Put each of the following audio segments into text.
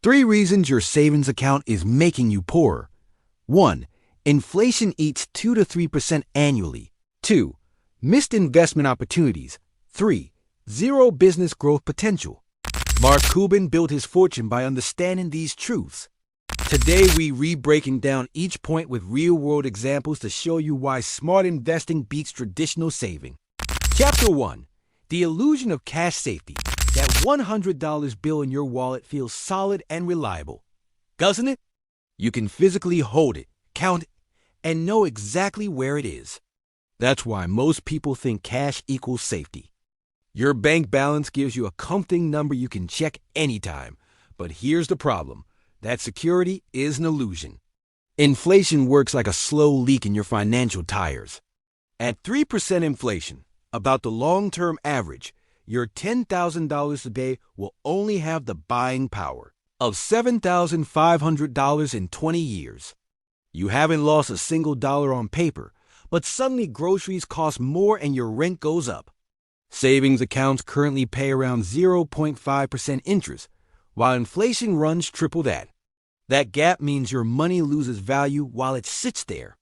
3 reasons your savings account is making you poorer. 1. Inflation eats 2 to 3% annually. 2. Missed investment opportunities. 3. Zero business growth potential. Mark Cuban built his fortune by understanding these truths. Today we re-breaking down each point with real-world examples to show you why smart investing beats traditional saving. Chapter 1. The illusion of cash safety. That $100 bill in your wallet feels solid and reliable, doesn't it? You can physically hold it, count it, and know exactly where it is. That's why most people think cash equals safety. Your bank balance gives you a comforting number you can check anytime. But here's the problem. That security is an illusion. Inflation works like a slow leak in your financial tires. At 3% inflation, about the long-term average, your $10,000 today will only have the buying power of $7,500 in 20 years. You haven't lost a single dollar on paper, but suddenly groceries cost more and your rent goes up. Savings accounts currently pay around 0.5% interest, while inflation runs triple that. That gap means your money loses value while it sits there.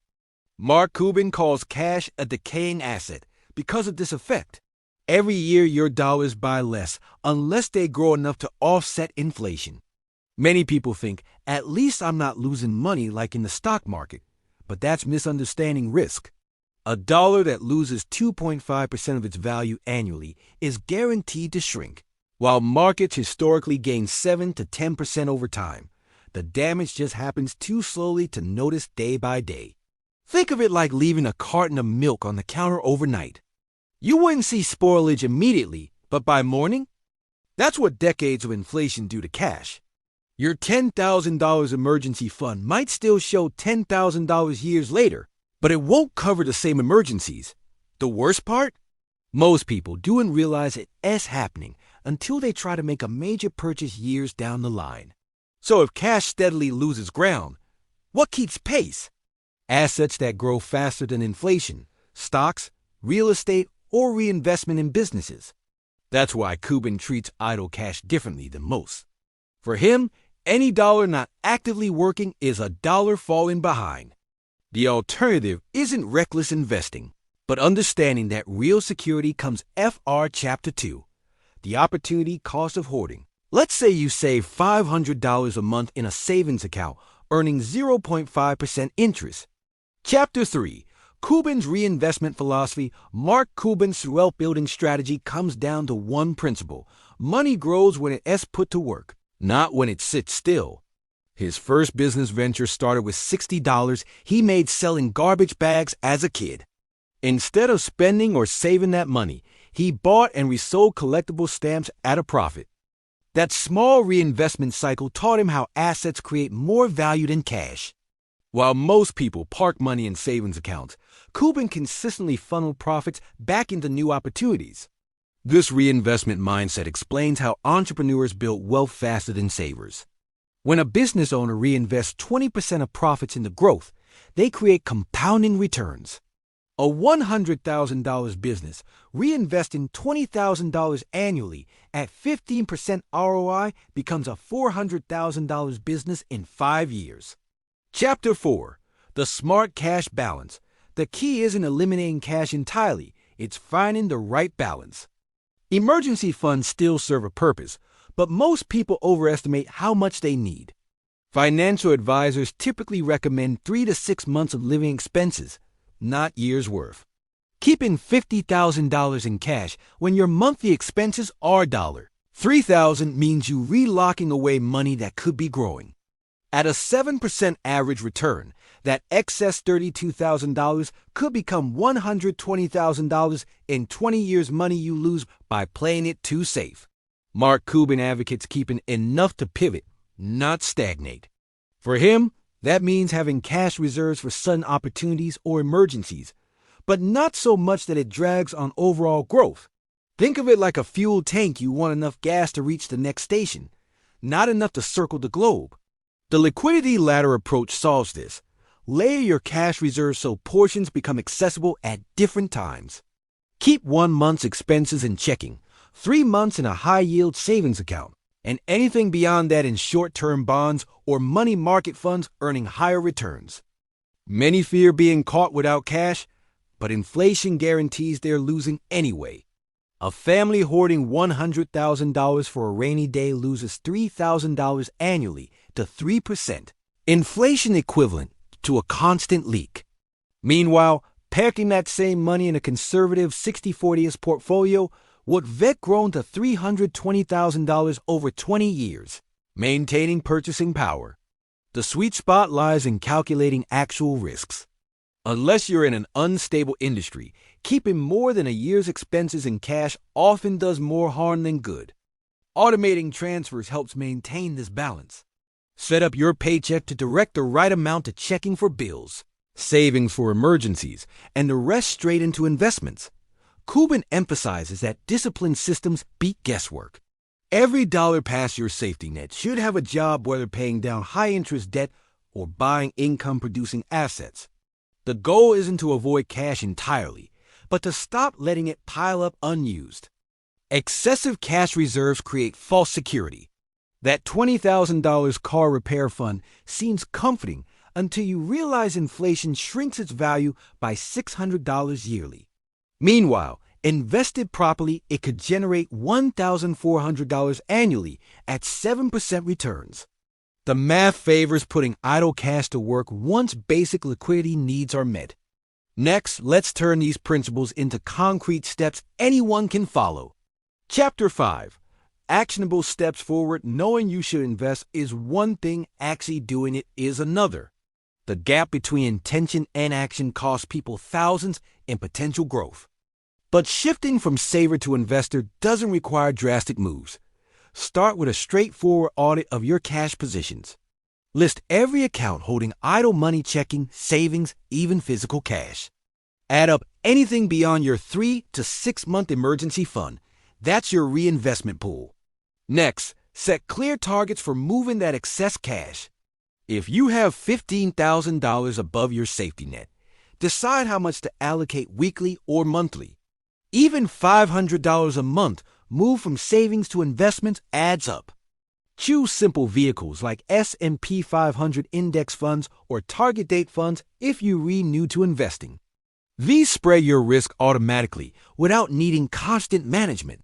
Mark Cuban calls cash a decaying asset because of this effect. Every year your dollars buy less unless they grow enough to offset inflation. Many people think, at least I'm not losing money like in the stock market, but that's misunderstanding risk. A dollar that loses 2.5% of its value annually is guaranteed to shrink, while markets historically gain 7 to 10% over time. The damage just happens too slowly to notice day by day. Think of it like leaving a carton of milk on the counter overnight. You wouldn't see spoilage immediately, but by morning? That's what decades of inflation do to cash. Your $10,000 emergency fund might still show $10,000 years later, but it won't cover the same emergencies. The worst part? Most people don't realize it's happening until they try to make a major purchase years down the line. So if cash steadily loses ground, what keeps pace? Assets that grow faster than inflation, stocks, real estate, or reinvestment in businesses. That's why Cuban treats idle cash differently than most. For him, any dollar not actively working is a dollar falling behind. The alternative isn't reckless investing, but understanding that real security comes FR Chapter 2, the opportunity cost of hoarding. Let's say you save $500 a month in a savings account, earning 0.5% interest. Chapter 3. Cuban's reinvestment philosophy. Mark Cuban's wealth-building strategy comes down to one principle. Money grows when it's put to work, not when it sits still. His first business venture started with $60 he made selling garbage bags as a kid. Instead of spending or saving that money, he bought and resold collectible stamps at a profit. That small reinvestment cycle taught him how assets create more value than cash. While most people park money in savings accounts, Cuban consistently funneled profits back into new opportunities. This reinvestment mindset explains how entrepreneurs build wealth faster than savers. When a business owner reinvests 20% of profits into growth, they create compounding returns. A $100,000 business reinvesting $20,000 annually at 15% ROI becomes a $400,000 business in 5 years. Chapter 4. The Smart Cash Balance. The key isn't eliminating cash entirely, it's finding the right balance. Emergency funds still serve a purpose, but most people overestimate how much they need. Financial advisors typically recommend 3 to 6 months of living expenses, not years' worth. Keeping $50,000 in cash when your monthly expenses are $3,000 means you relocking away money that could be growing. At a 7% average return, that excess $32,000 could become $120,000 in 20 years, money you lose by playing it too safe. Mark Cuban advocates keeping enough to pivot, not stagnate. For him, that means having cash reserves for sudden opportunities or emergencies, but not so much that it drags on overall growth. Think of it like a fuel tank. You want enough gas to reach the next station, not enough to circle the globe. The liquidity ladder approach solves this. Layer your cash reserves so portions become accessible at different times. Keep 1 month's expenses in checking, 3 months in a high-yield savings account, and anything beyond that in short-term bonds or money market funds earning higher returns. Many fear being caught without cash, but inflation guarantees they're losing anyway. A family hoarding $100,000 for a rainy day loses $3,000 annually to 3%, inflation equivalent to a constant leak. Meanwhile, parking that same money in a conservative 60/40 portfolio would vet grown to $320,000 over 20 years, maintaining purchasing power. The sweet spot lies in calculating actual risks. Unless you're in an unstable industry, keeping more than a year's expenses in cash often does more harm than good. Automating transfers helps maintain this balance. Set up your paycheck to direct the right amount to checking for bills, savings for emergencies, and the rest straight into investments. Cuban emphasizes that disciplined systems beat guesswork. Every dollar past your safety net should have a job, whether paying down high-interest debt or buying income-producing assets. The goal isn't to avoid cash entirely, but to stop letting it pile up unused. Excessive cash reserves create false security. That $20,000 car repair fund seems comforting until you realize inflation shrinks its value by $600 yearly. Meanwhile, invested properly, it could generate $1,400 annually at 7% returns. The math favors putting idle cash to work once basic liquidity needs are met. Next, let's turn these principles into concrete steps anyone can follow. Chapter 5. Actionable steps forward. Knowing you should invest is one thing, actually doing it is another. The gap between intention and action costs people thousands in potential growth. But shifting from saver to investor doesn't require drastic moves. Start with a straightforward audit of your cash positions. List every account holding idle money, checking, savings, even physical cash. Add up anything beyond your 3 to 6 month emergency fund. That's your reinvestment pool. Next, set clear targets for moving that excess cash. If you have $15,000 above your safety net, decide how much to allocate weekly or monthly. Even $500 a month moved from savings to investments adds up. Choose simple vehicles like S&P 500 index funds or target date funds if you renew to investing. These spread your risk automatically without needing constant management.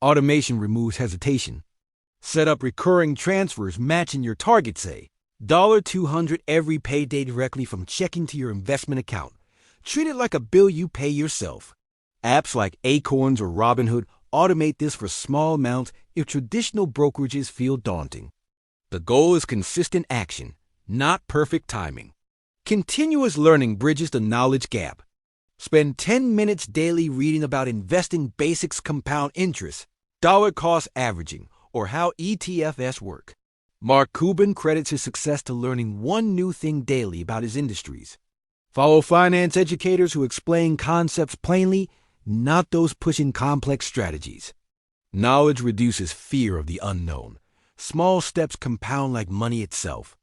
Automation removes hesitation. Set up recurring transfers matching your target, say $200 every payday directly from checking to your investment account. Treat it like a bill you pay yourself. Apps like Acorns or Robinhood automate this for small amounts if traditional brokerages feel daunting. The goal is consistent action, not perfect timing. Continuous learning bridges the knowledge gap. Spend 10 minutes daily reading about investing basics, compound interest, dollar cost averaging, or how ETFs work. Mark Cuban credits his success to learning one new thing daily about his industries. Follow finance educators who explain concepts plainly, not those pushing complex strategies. Knowledge reduces fear of the unknown. Small steps compound like money itself.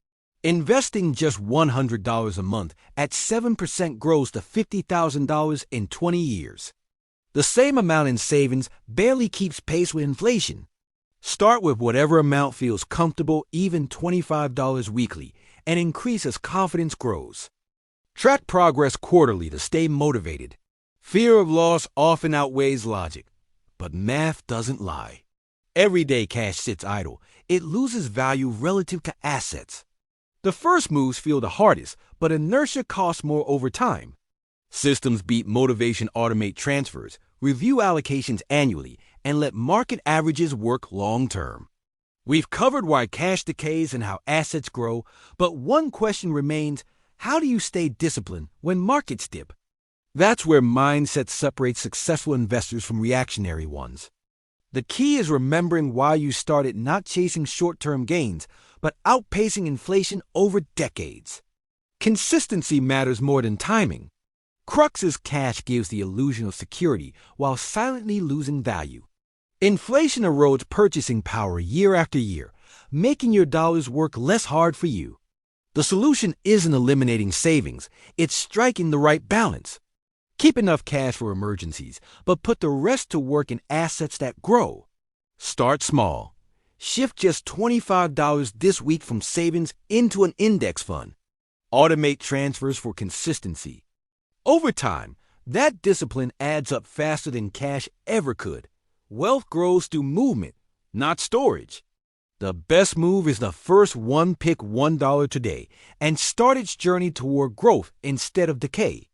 Investing just $100 a month at 7% grows to $50,000 in 20 years. The same amount in savings barely keeps pace with inflation. Start with whatever amount feels comfortable, even $25 weekly, and increase as confidence grows. Track progress quarterly to stay motivated. Fear of loss often outweighs logic, but math doesn't lie. Every day cash sits idle, it loses value relative to assets. The first moves feel the hardest, but inertia costs more over time. Systems beat motivation. Automate transfers, review allocations annually, and let market averages work long term. We've covered why cash decays and how assets grow, but one question remains: how do you stay disciplined when markets dip? That's where mindset separates successful investors from reactionary ones. The key is remembering why you started, not chasing short-term gains, but outpacing inflation over decades. Consistency matters more than timing. Crux is cash gives the illusion of security while silently losing value. Inflation erodes purchasing power year after year, making your dollars work less hard for you. The solution isn't eliminating savings, it's striking the right balance. Keep enough cash for emergencies, but put the rest to work in assets that grow. Start small. Shift just $25 this week from savings into an index fund. Automate transfers for consistency. Over time, that discipline adds up faster than cash ever could. Wealth grows through movement, not storage. The best move is the first one. Pick $1 today and start its journey toward growth instead of decay.